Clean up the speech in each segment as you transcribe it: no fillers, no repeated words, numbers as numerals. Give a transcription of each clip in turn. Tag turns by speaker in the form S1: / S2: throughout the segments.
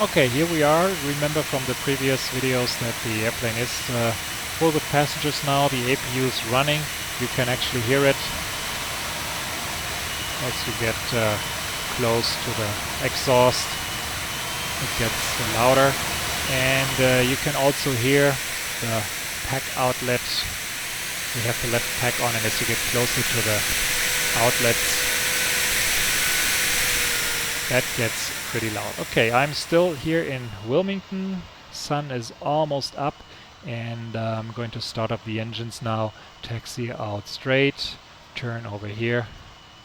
S1: Okay, here we are. Remember from the previous videos that the airplane is full with passengers now. The APU is running. You can actually hear it as you get close to the exhaust. It gets louder, and you can also hear the pack outlet. We have the left pack on, and as you get closer to the outlets, that gets pretty loud. Okay, I'm still here in Wilmington. Sun is almost up, and I'm going to start up the engines now. Taxi out straight, turn over here,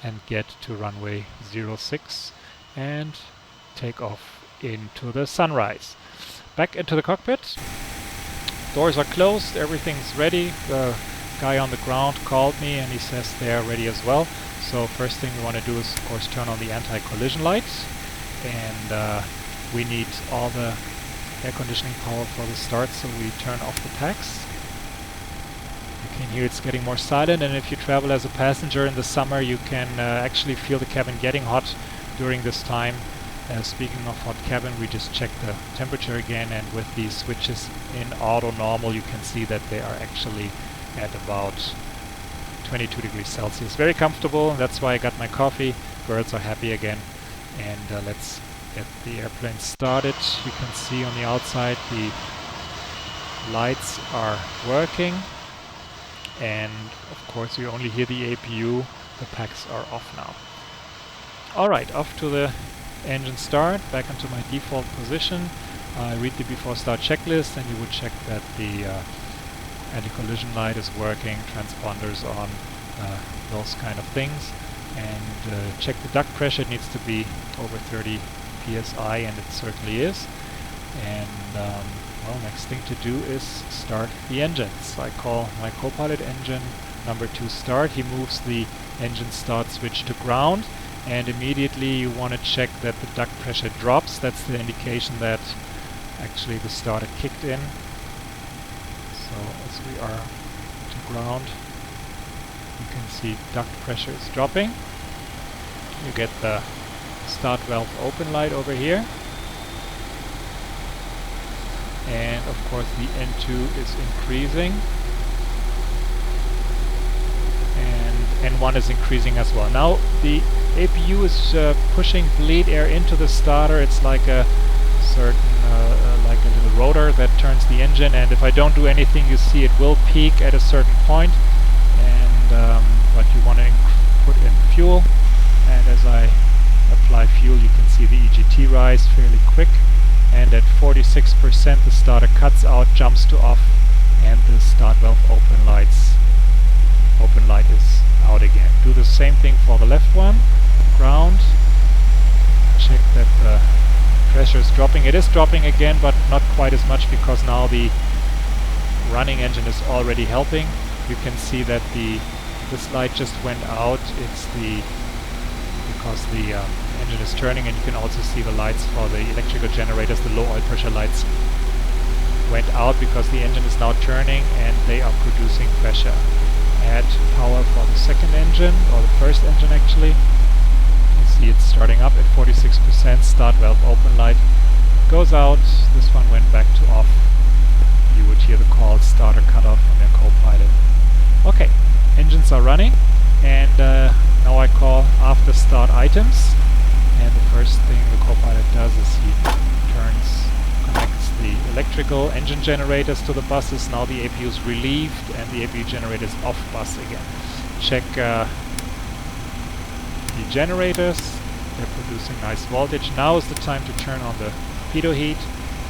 S1: and get to runway 06 and take off into the sunrise. Back into the cockpit. Doors are closed, everything's ready. The guy on the ground called me and he says they are ready as well. So first thing we want to do is of course turn on the anti-collision lights, and we need all the air conditioning power for the start, so we turn off the packs. You can hear it's getting more silent, and if you travel as a passenger in the summer you can actually feel the cabin getting hot during this time. Speaking of hot cabin, we just check the temperature again, and with these switches in auto normal you can see that they are actually at about 22 degrees Celsius. Very comfortable, and that's why I got my coffee. Birds are happy again, and let's get the airplane started. You can see on the outside the lights are working, and of course you only hear the APU. The packs are off now. Alright, off to the engine start, back into my default position. I read the before start checklist, and you would check that the anti-collision light is working, transponders on, those kind of things, and check the duct pressure. It needs to be over 30 psi, and it certainly is. And well, next thing to do is start the engines. I call my co-pilot engine number 2 start. He moves the engine start switch to ground, and immediately you want to check that the duct pressure drops. That's the indication that actually the starter kicked in. So as we are to ground, you can see duct pressure is dropping. You get the start valve open light over here, and of course the N2 is increasing, and N1 is increasing as well. Now the APU is pushing bleed air into the starter. It's like a certain like a little rotor that turns the engine, and if I don't do anything, you see it will peak at a certain point, and but you want to put in fuel, and as I apply fuel you can see the EGT rise fairly quick, and at 46% the starter cuts out, jumps to off, and the start valve open light is out again. Do the same thing for the left one. Ground, check that the pressure is dropping. It is dropping again, but not quite as much, because now the running engine is already helping. You can see that this light just went out. It's because the engine is turning, and you can also see the lights for the electrical generators. The low oil pressure lights went out because the engine is now turning and they are producing pressure. Add power for the second engine, or the first engine actually. You see it's starting up at 46%. Start valve open light goes out. This one went back to off. You would hear the call starter cut off from your co-pilot. Okay, engines are running, and now I call after start items, and the first thing the co-pilot does is he connects the electrical engine generators to the buses. Now the APU is relieved and the APU generator is off bus again. Check the generators, they're producing nice voltage. Now is the time to turn on the pitot heat,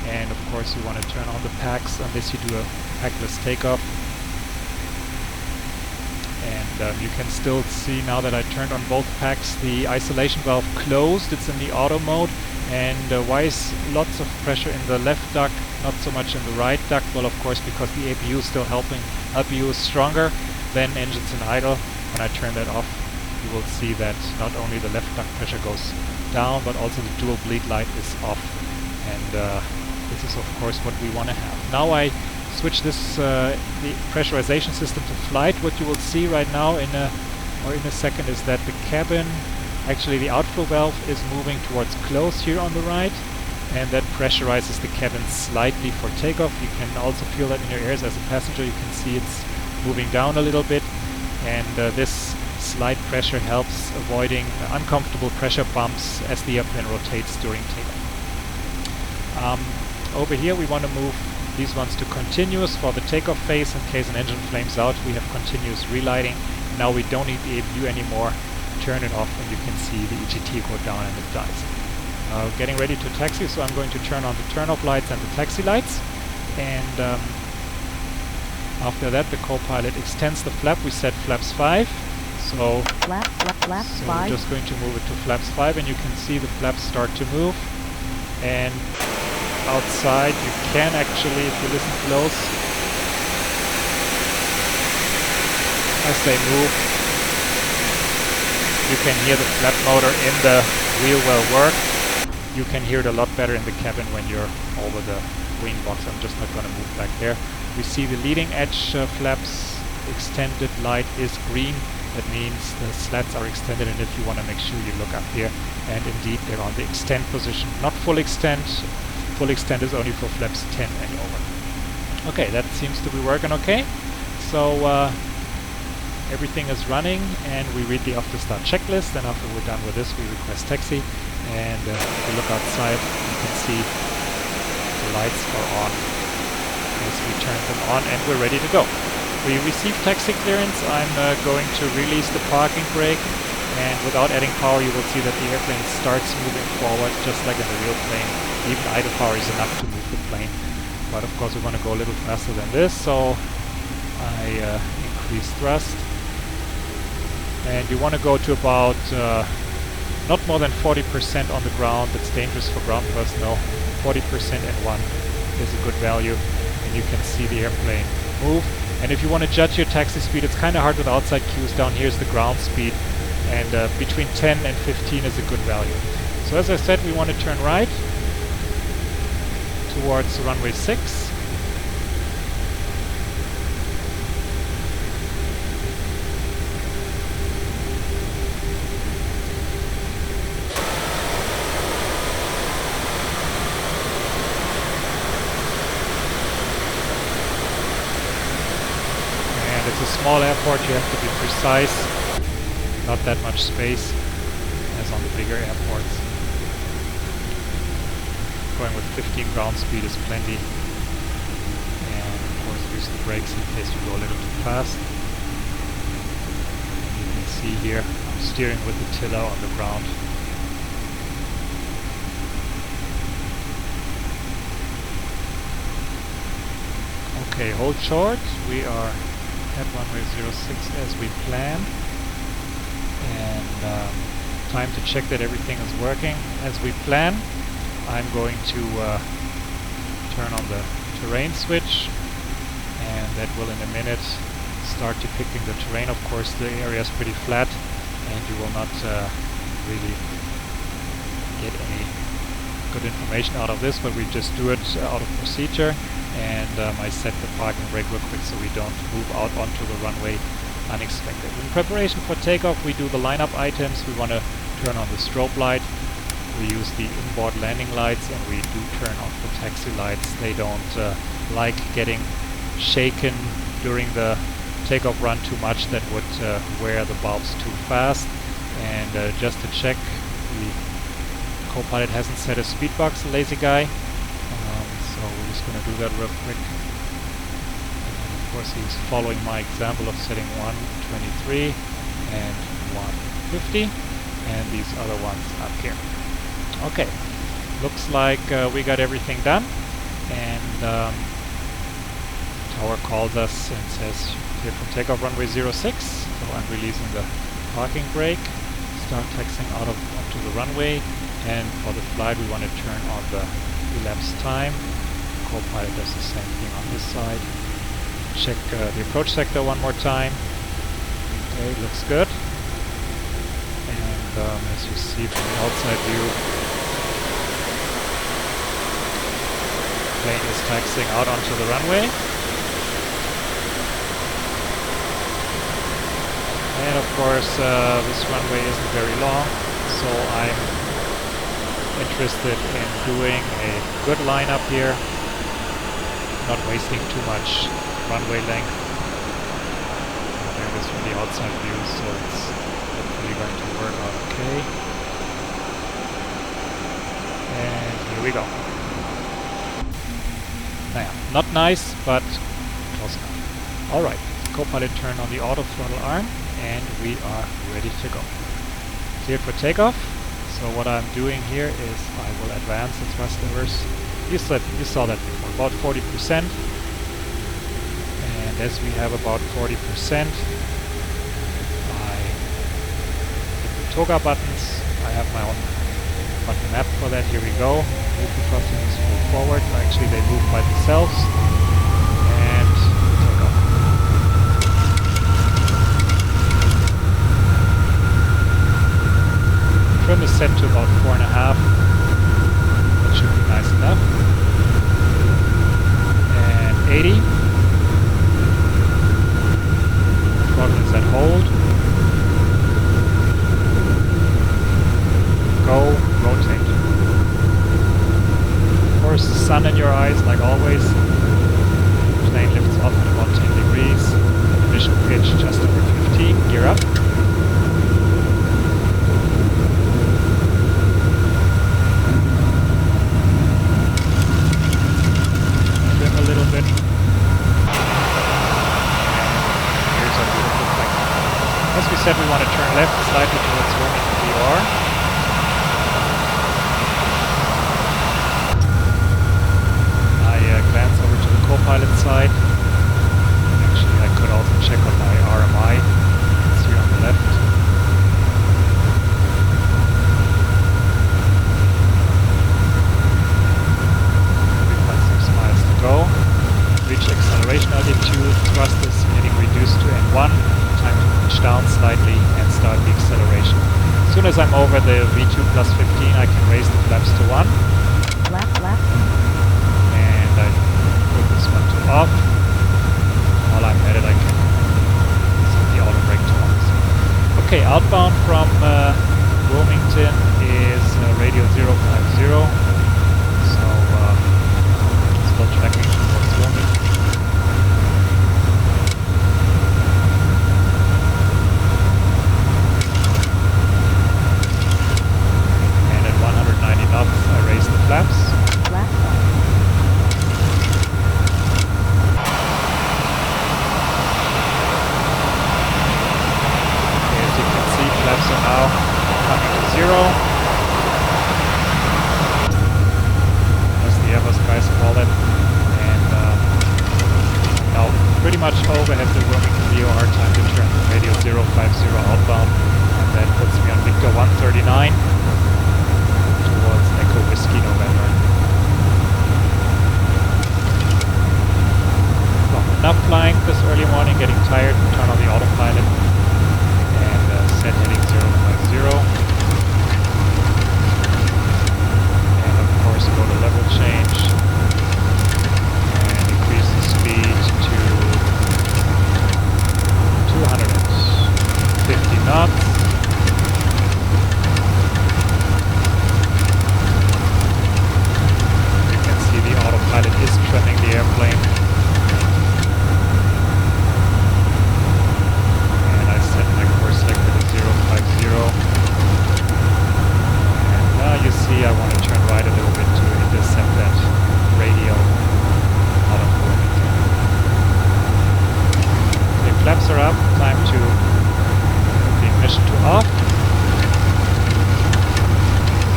S1: and of course you want to turn on the packs unless you do a packless takeoff. And you can still see now that I turned on both packs, the isolation valve closed. It's in the auto mode. And why is lots of pressure in the left duct, not so much in the right duct? Well, of course, because the APU is still helping. APU is stronger than engines in idle. When I turn that off, you will see that not only the left duct pressure goes down, but also the dual bleed light is off. And this is, of course, what we want to have. Now I switch this the pressurization system to flight. What you will see right now in a second is that the cabin, actually the outflow valve is moving towards close here on the right, and that pressurizes the cabin slightly for takeoff. You can also feel that in your ears as a passenger. You can see it's moving down a little bit, and this slight pressure helps avoiding uncomfortable pressure bumps as the airplane rotates during takeoff. Over here we want to move these ones to continuous for the takeoff phase. In case an engine flames out, we have continuous relighting. Now we don't need the view anymore. Turn it off and you can see the EGT go down and it dies. Getting ready to taxi, so I'm going to turn on the turn-off lights and the taxi lights. And after that, the co-pilot extends the flap. We set flaps 5. So,
S2: flaps 5.
S1: I'm just going to move it to flaps 5, and you can see the flaps start to move. And outside, you can actually, if you listen close, as they move, you can hear the flap motor in the wheel well work. You can hear it a lot better in the cabin when you're over the wing box. I'm just not going to move back there. We see the leading edge flaps extended light is green. That means the slats are extended, and if you want to make sure you look up here, and indeed they're on the extend position, not full extend. Full extend is only for flaps 10 and over. Okay, that seems to be working okay. So everything is running, and we read the after start checklist, and after we're done with this we request taxi, and if you look outside you can see the lights are on as we turn them on, and we're ready to go. We received taxi clearance. I'm going to release the parking brake, and without adding power you will see that the airplane starts moving forward just like in the real plane. Even idle power is enough to move the plane, but of course we want to go a little faster than this, so I increase thrust. And you want to go to about not more than 40% on the ground. That's dangerous for ground personnel. 40% and 1 is a good value, and you can see the airplane move. And if you want to judge your taxi speed, it's kind of hard with outside cues. Down here is the ground speed, and between 10 and 15 is a good value. So as I said, we want to turn right towards runway 6. It's a small airport, you have to be precise. Not that much space as on the bigger airports. Going with 15 ground speed is plenty. And of course use the brakes in case you go a little too fast. You can see here I'm steering with the tiller on the ground. Okay, hold short. We are at runway 06 as we planned, and time to check that everything is working as we plan. I'm going to turn on the terrain switch, and that will in a minute start depicting the terrain. Of course the area is pretty flat and you will not really get any good information out of this, but we just do it out of procedure. And I set the parking brake real quick so we don't move out onto the runway unexpected. In preparation for takeoff, we do the lineup items. We want to turn on the strobe light. We use the inboard landing lights, and we do turn off the taxi lights. They don't like getting shaken during the takeoff run too much. That would wear the bulbs too fast. And just to check, the co-pilot hasn't set a speed box, lazy guy. So we're just going to do that real quick. And of course he's following my example of setting 123 and 150, and these other ones up here. Okay, looks like we got everything done, and tower calls us and says clear from takeoff runway 06. So I'm releasing the parking brake, start taxiing onto the runway, and for the flight we want to turn on the elapsed time. Co-pilot does the same thing on his side. Check the approach sector one more time. Okay, looks good. And as you see from the outside view, plane is taxiing out onto the runway. And of course this runway isn't very long, so I'm interested in doing a good lineup here, not wasting too much runway length. There it is from the outside view, so it's hopefully going to work out okay. And here we go. Not nice, but close enough. Alright, co-pilot turn on the auto throttle arm, and we are ready to go. Cleared for takeoff. So what I'm doing here is I will advance the thrust levers. You saw that before, about 40%. And as we have about 40%, I hit the toga buttons. I have my own button map for that. Here we go. Move the thrust levers, move forward. Actually, they move by themselves. And take off. Trim is set to about 4.5. That should be nice enough. And 80. Throttle is at hold. Go, rotate. Of course, the sun in your eyes, like always. Plane lifts off at about 10 degrees. Initial pitch just over 15. Gear up. Trim a little bit. Here's our beautiful plane. As we said, we want to turn left slightly towards Wilmington VOR. Glance over to the co-pilot side. Actually, I could also check on my RMI. It's here on the left. 3.6 miles to go. Reach acceleration altitude. Thrust is getting reduced to N1. Time to pitch down slightly and start the acceleration. As soon as I'm over the V2 plus 15, I can raise the flaps to 1.
S2: Left.
S1: And I put this one to off. While I'm at it, I can set the auto brake to on. Okay, outbound from Wilmington is radio 050. So still tracking towards Wilmington. And at 190 knots, I raise the flaps. Flaps are now coming to 0. As the Airbus guys call it. And now pretty much overhead the Wilmington VOR. Time to turn radio 050 outbound. And that puts me on Victor 139 towards Echo Whiskey November. Well, enough flying this early morning, getting tired. Turn on the autopilot. Set heading 050. And of course go to level change and increase the speed to 250 knots. You can see the autopilot is trimming the airplane. And now you see I want to turn right a little bit to intercept that radio out of Wilmington. The flaps are up, time to put the ignition to off.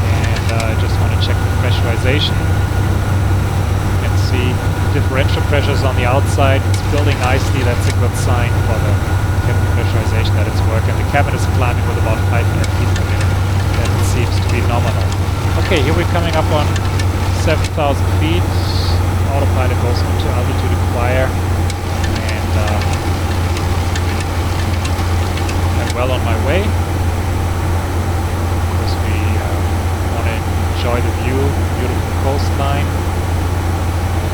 S1: And I just want to check the pressurization. You can see differential pressures on the outside. It's building nicely, that's a good sign for the cabin pressurization that it's working. The cabin is climbing with about 500 feet per minute. That seems to be nominal. Okay, here we're coming up on 7,000 feet. Autopilot goes into altitude acquire. And I'm well on my way. Of course, we want to enjoy the view. Beautiful coastline.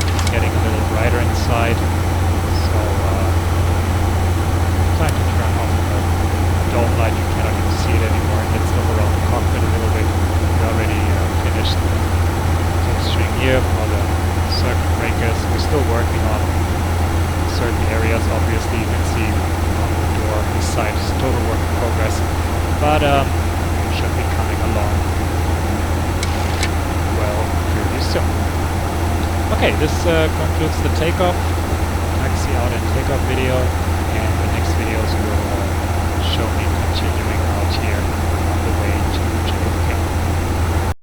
S1: It's getting a little brighter inside. So time to turn off the dome light. You cannot even see it anymore. Let's look around the cockpit a little bit. We already finished finished texturing here for the circuit breakers. We're still working on certain areas. Obviously, you can see on the door this side is total work in progress, but should be coming along well pretty soon. Okay, this concludes the takeoff, taxi out and takeoff video, and the next videos will show me continuing